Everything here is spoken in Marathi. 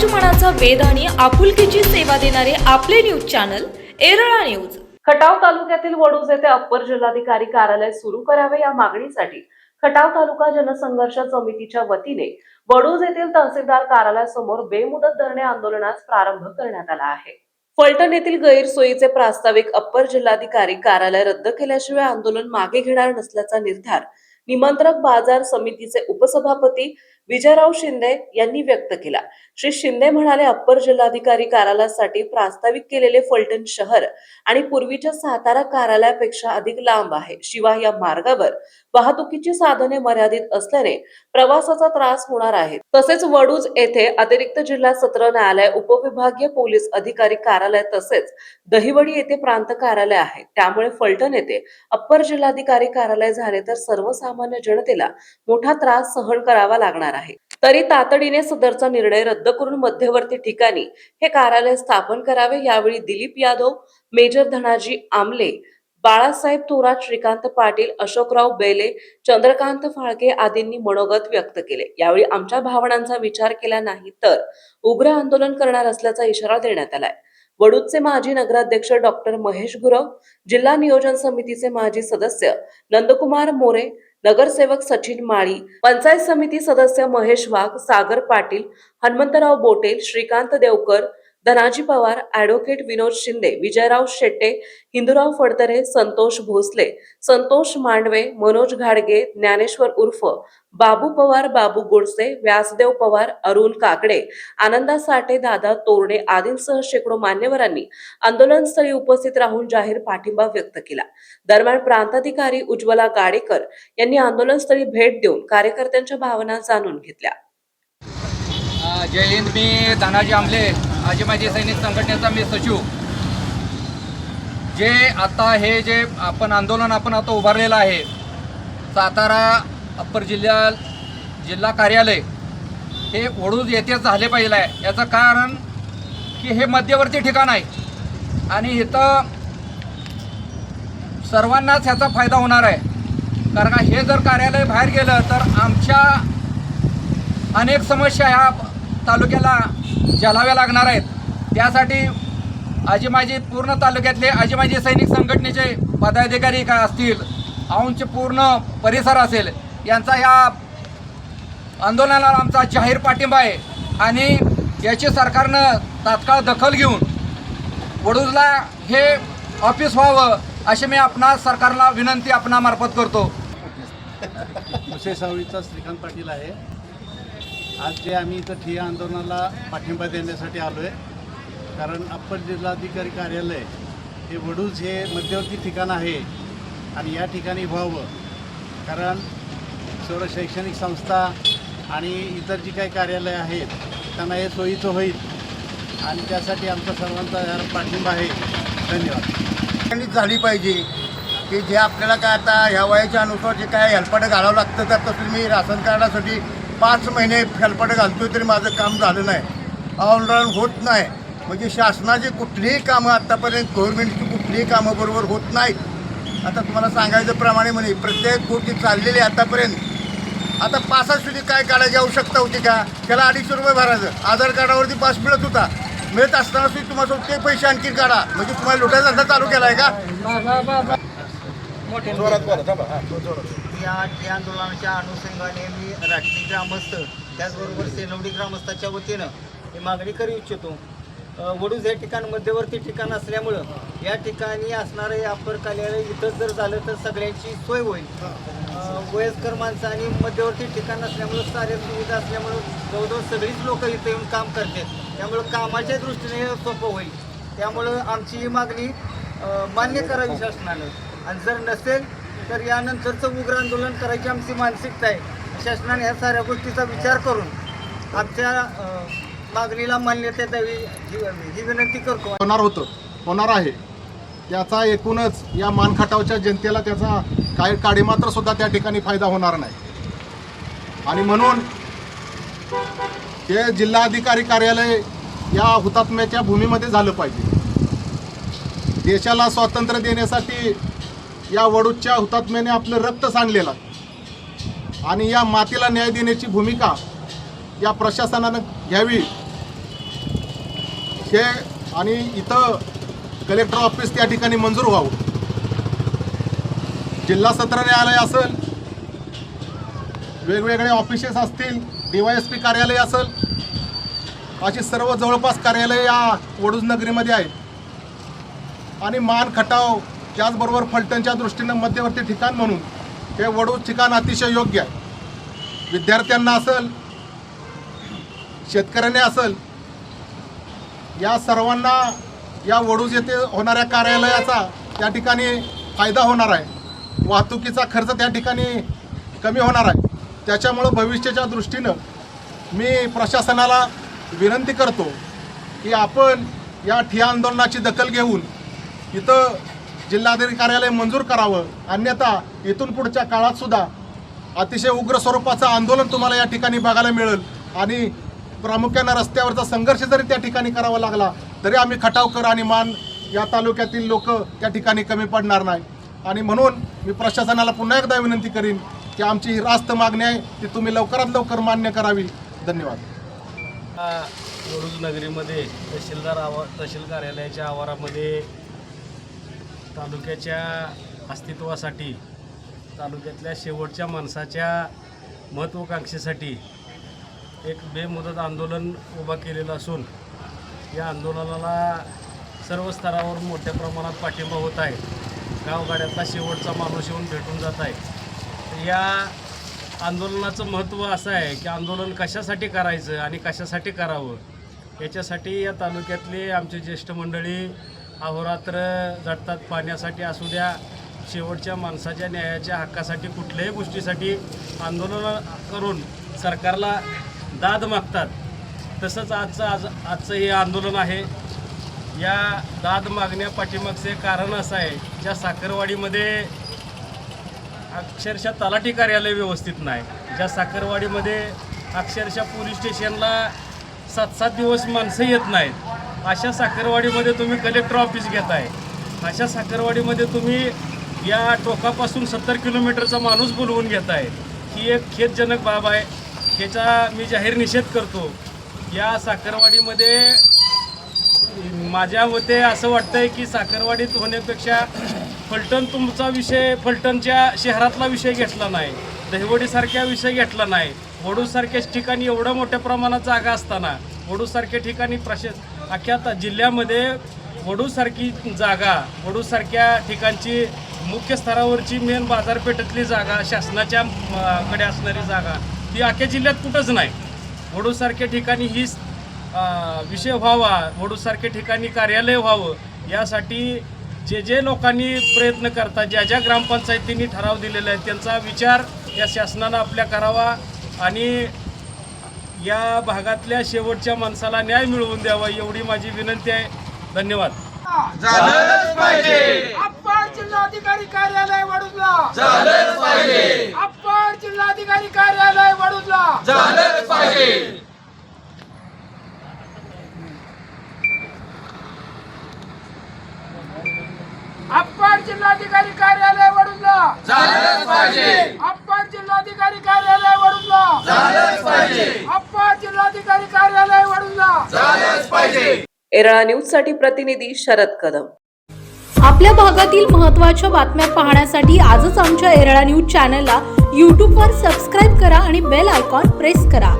मनाचा वेध आणि आपुलकीची सेवा देणारे आपले news channel Erala news. Khatav तालुक्यातील वडूज येथे अप्पर जिल्हाधिकारी कार्यालय सुरू करावे या मागणीसाठी खटाव तालुका जनसंघर्ष समितीच्या वतीने वडूज येथील तहसीलदार कार्यालयासमोर बेमुदत धरणे आंदोलनास प्रारंभ करण्यात आला आहे। फलटण येथील गैरसोयीचे प्रास्ताविक अप्पर जिल्हाधिकारी कार्यालय रद्द केल्याशिवाय आंदोलन मागे घेणार नसल्याचा निर्धार निमंत्रक बाजार समितीचे उपसभापती विजयराव शिंदे यांनी व्यक्त केला। श्री शिंदे म्हणाले, अप्पर जिल्हाधिकारी कार्यालयासाठी प्रास्ताविक केलेले फलटण शहर आणि पूर्वीच्या सातारा कार्यालयापेक्षा अधिक लांब आहे। शिवाय या मार्गावर वाहतुकीची साधने मर्यादित असल्याने प्रवासाचा त्रास होणार आहे। तसेच वडूज येथे अतिरिक्त जिल्हा सत्र न्यायालय, उपविभागीय पोलीस अधिकारी कार्यालय तसेच दहिवडी येथे प्रांत कार्यालय आहे। त्यामुळे फलटण येथे अप्पर जिल्हाधिकारी कार्यालय झाले तर सर्वसामान्य जनतेला मोठा त्रास सहन करावा लागणार आहे। तरी तातडीने सदरचा निर्णय रद्द करून मध्यवर्ती ठिकाणी हे कार्यालय स्थापन करावे। यावेळी दिलीप यादव, मेजर धनाजी आमले, बाळासाहेब थोरात, श्रीकांत पाटील, अशोकराव बेले, चंद्रकांत फाळके आदींनी मनोगत व्यक्त केले। यावेळी आमच्या भावनांचा विचार केला नाही तर उग्र आंदोलन करणार असल्याचा इशारा देण्यात आलाय। वडूजचे माजी नगराध्यक्ष डॉक्टर महेश गुरव, जिल्हा नियोजन समितीचे माजी सदस्य नंदकुमार मोरे, नगरसेवक सचिन माळी, पंचायत समिती सदस्य महेश वाघ, सागर पाटील, हनुमंतराव बोटेल, श्रीकांत देवकर, धनाजी पवार, ॲडव्होकेट विनोद शिंदे, विजयराव शेट्टे, हिंदूराव फडतरे, संतोष भोसले, संतोष मांडवे, मनोज घाडगे, ज्ञानेश्वर उर्फ बाबू पवार, बाबू गोडसे, व्यासदेव पवार, अरुण काकडे, आनंदा साठे, दादा तोरणे आदींसह शेकडो मान्यवरांनी आंदोलनस्थळी उपस्थित राहून जाहीर पाठिंबा व्यक्त केला। दरम्यान प्रांताधिकारी उज्ज्वला गाडेकर यांनी आंदोलनस्थळी भेट देऊन कार्यकर्त्यांच्या भावना जाणून घेतल्या। जय हिंद। मी धनाजी आमले, माजी सैनिक संघटनेचा मी सचिव। जे आपण आंदोलन आता उभारलेलं आहे, सातारा अप्पर जिल्हा कार्यालय हे वडूज येथेच झाले पाहिजे आहे। याचं कारण की हे मध्यवर्ती ठिकाण आहे आणि इथं सर्वांनाच ह्याचा फायदा होणार आहे। कारण का हे जर कार्यालय बाहेर गेलं तर आमच्या अनेक समस्या ह्या तालुक्याला झेलाव्या लागणार आहेत। त्यासाठी आजी पूर्ण तालुक्यातले आजी सैनिक संघटनेचे पदाधिकारी काय असतील, औंधचे पूर्ण परिसर असेल, यांचा या आंदोलनाला आमचा जाहीर पाठिंबा आहे आणि याची सरकारनं तात्काळ दखल घेऊन वडूजला हे ऑफिस व्हावं अशी मी सरकारला विनंती आपणामार्फत करतो। मुसेसावळीचा श्रीकांत पाटील आहे। आज जे आम्ही इथं ठिय्या आंदोलनाला पाठिंबा देण्यासाठी आलो आहे, कारण अप्पर जिल्हाधिकारी कार्यालय हे वडूज हे मध्यवर्ती ठिकाण आहे आणि या ठिकाणी व्हावं, कारण सर्व शैक्षणिक संस्था आणि इतर जी काही कार्यालय आहेत त्यांना हे सोयीचं होईल आणि त्यासाठी आमचा सर्वांचा पाठिंबा आहे। धन्यवाद। झाली पाहिजे की जे आपल्याला काय आता ह्या वयाच्या अनुसार जे काय हेल्पाटं घालावं लागतं, तर तसं मी राशन कार्डासाठी 5 महिने हेल्पाटं घालतोय तरी माझं काम झालं नाही, ऑनलाईन होत नाही। म्हणजे शासनाची कुठलीही कामं आत्तापर्यंत गव्हर्नमेंटची कुठलीही कामं बरोबर होत नाहीत। आता तुम्हाला सांगायचं प्रमाणे म्हणे प्रत्येक गोष्टी चाललेली आतापर्यंत। आता पासासाठी काय काढायची आवश्यकता होती का? त्याला 250 रुपये भरायचं, आधार कार्डावरती पास मिळत होता, मिळत असताना सुद्धा तुम्हाला ते पैसे आणखी काढा, म्हणजे तुम्हाला लुटायचा धंदा चालू केला आहे का? या आंदोलनाच्या अनुषंगाने मी राष्ट्रीय ग्रामस्थ त्याचबरोबर सेनवडी ग्रामस्थाच्या वतीनं ही मागणी करू इच्छितो। वडूज हे ठिकाण मध्यवर्ती ठिकाण असल्यामुळं या ठिकाणी असणारं हे अप्पर कार्यालय इथं जर झालं तर सगळ्यांची सोय होईल। वयस्कर माणसं आणि मध्यवर्ती ठिकाण असल्यामुळं साऱ्या सुविधा असल्यामुळं जवळजवळ सगळीच लोक इथं येऊन काम करतात, त्यामुळं कामाच्या दृष्टीने हे सोपं होईल। त्यामुळं आमची ही मागणी मान्य करावी शासनानं आणि जर नसेल तर यानंतरचं उग्र आंदोलन करायची आमची मानसिकता आहे। शासनाने ह्या साऱ्या गोष्टीचा विचार करून आमच्या मागणीला मान्यता द्यावी ही विनंती करतो। होणार आहे त्याचा एकूणच या मानखटावच्या जनतेला त्याचा काही काडीमात्र सुद्धा त्या ठिकाणी फायदा होणार नाही आणि म्हणून ते जिल्हाधिकारी कार्यालय या हुतात्म्याच्या भूमीमध्ये झालं पाहिजे। देशाला स्वातंत्र्य देण्यासाठी या वडूजच्या हुतात्म्याने आपलं रक्त सांडलेलं आणि या मातीला न्याय देण्याची भूमिका या प्रशासनानं घ्यावी हे आणि इथं कलेक्टर ऑफिस त्या ठिकाणी मंजूर व्हावं. जिल्हा सत्र न्यायालय असेल, वेगवेगळे ऑफिसेस असतील, DYSP कार्यालय असेल, अशी सर्व जवळपास कार्यालय या वडूज नगरीमध्ये आहेत. आणि मान खटाव त्याचबरोबर फलटणच्या दृष्टीनं मध्यवर्ती ठिकाण म्हणून हे वडूज ठिकाण अतिशय योग्य आहे. विद्यार्थ्यांना असेल, शेतकऱ्यांना असेल, या सर्वांना या वडूज येथे होणाऱ्या कार्यालयाचा त्या ठिकाणी फायदा होणार आहे. वाहतुकीचा खर्च त्या ठिकाणी कमी होणार आहे. त्याच्यामुळं भविष्याच्या दृष्टीनं मी प्रशासनाला विनंती करतो की आपण या ठिय्या आंदोलनाची दखल घेऊन इथं जिल्हाधिकारी कार्यालय मंजूर करावं. अन्यथा इथून पुढच्या काळातसुद्धा अतिशय उग्र स्वरूपाचं आंदोलन तुम्हाला या ठिकाणी बघायला मिळेल. आणि प्रामुख्यानं रस्त्यावरचा संघर्ष जरी त्या ठिकाणी करावा लागला तरी आम्ही खटावकर आणि मान या तालुक्यातील लोक त्या ठिकाणी कमी पडणार नाही. आणि म्हणून मी प्रशासनाला पुन्हा एकदा विनंती करीन की आमची ही रास्त मागणी आहे ती तुम्ही लवकरात लवकर मान्य करावी. धन्यवाद. वडूज नगरीमध्ये तहसील कार्यालयाच्या आवारामध्ये तालुक्याच्या अस्तित्वासाठी, तालुक्यातल्या शेवटच्या माणसाच्या महत्त्वाकांक्षेसाठी एक बेमुदत आंदोलन उभा केलेलं असून या आंदोलनाला सर्व स्तरावर मोठ्या प्रमाणात पाठिंबा होत आहे. गावगाड्यातला शेवटचा माणूस येऊन भेटून जात आहे. या आंदोलनाचं महत्त्व असं आहे की आंदोलन कशासाठी करायचं आणि कशासाठी करावं याच्यासाठी या तालुक्यातले आमचे ज्येष्ठ मंडळी अहोरात्र झटतात. पाण्यासाठी असू द्या, शेवटच्या माणसाच्या न्यायाच्या हक्कासाठी, कुठल्याही गोष्टीसाठी आंदोलन करून सरकारला दाद मागतात. तसंच आजचं हे आंदोलन आहे. या दाद मागण्या पाठीमागचे कारण असं आहे, ज्या साखरवाडीमध्ये अक्षरशः तलाठी कार्यालय व्यवस्थित नाही, ज्या साखरवाडीमध्ये अक्षरशः पोलीस स्टेशनला 7-7 दिवस माणसं येत नाहीत, अशा साखरवाडीमध्ये तुम्ही कलेक्टर ऑफिस घेताय. अशा साखरवाडीमध्ये तुम्ही या टोकापासून 70 किलोमीटरचा माणूस बोलवून घेताय. ही एक खेदजनक बाब आहे. ह्याचा मी जाहीर निषेध करतो. या साखरवाडीमध्ये माझ्या मते असं वाटतंय की साखरवाडीत होण्यापेक्षा फलटण तुमचा विषय, फलटणच्या शहरातला विषय घेतला नाही, दहिवडीसारख्या विषय घेतला नाही. वडूजसारख्या ठिकाणी एवढ्या मोठ्या प्रमाणात जागा असताना, वडूजसारख्या ठिकाणी अख्ख्या जि वडूजसारखी जागा, वडूजसारख्या ठिकाणची मुख्य स्तरावरची मेन बाजारपेठेतली जागा, शासनाच्या कडे असणारी जागा, ती अख्ख्या जिल्ह्यात कुठंच नाही. वडूजसारख्या ठिकाणी ही विषय व्हावा, वडूजसारख्या ठिकाणी कार्यालय व्हावं, यासाठी जे लोकांनी प्रयत्न करतात, ज्या ग्रामपंचायतींनी ठराव दिलेला आहे त्यांचा विचार या शासनानं आपल्या करावा आणि या भागातल्या शेवटच्या माणसाला न्याय मिळवून द्यावा, एवढी माझी विनंती आहे. धन्यवाद. झालंच पाहिजे. अप्पर जिल्हाधिकारी कार्यालय वडूजला झालंच पाहिजे. अप्पर जिल्हाधिकारी कार्यालय वडूजला झालंच पाहिजे. अप्पर जिल्हाधिकारी कार्यालय वडूजला झालंच पाहिजे. अप्पर जिल्हाधिकारी कार्यालय वडूजला झालंच पाहिजे. अप्पर जिल्हाधिकारी कार्यालय वडूजला झालंच पाहिजे. एरळा न्यूज साठी प्रतिनिधी शरद कदम. आपल्या भागातील महत्त्वाच्या बातम्या पाहण्यासाठी आजच आमच्या एरळा न्यूज चॅनलला यूट्यूबवर सबस्क्राईब करा आणि बेल आयकॉन प्रेस करा.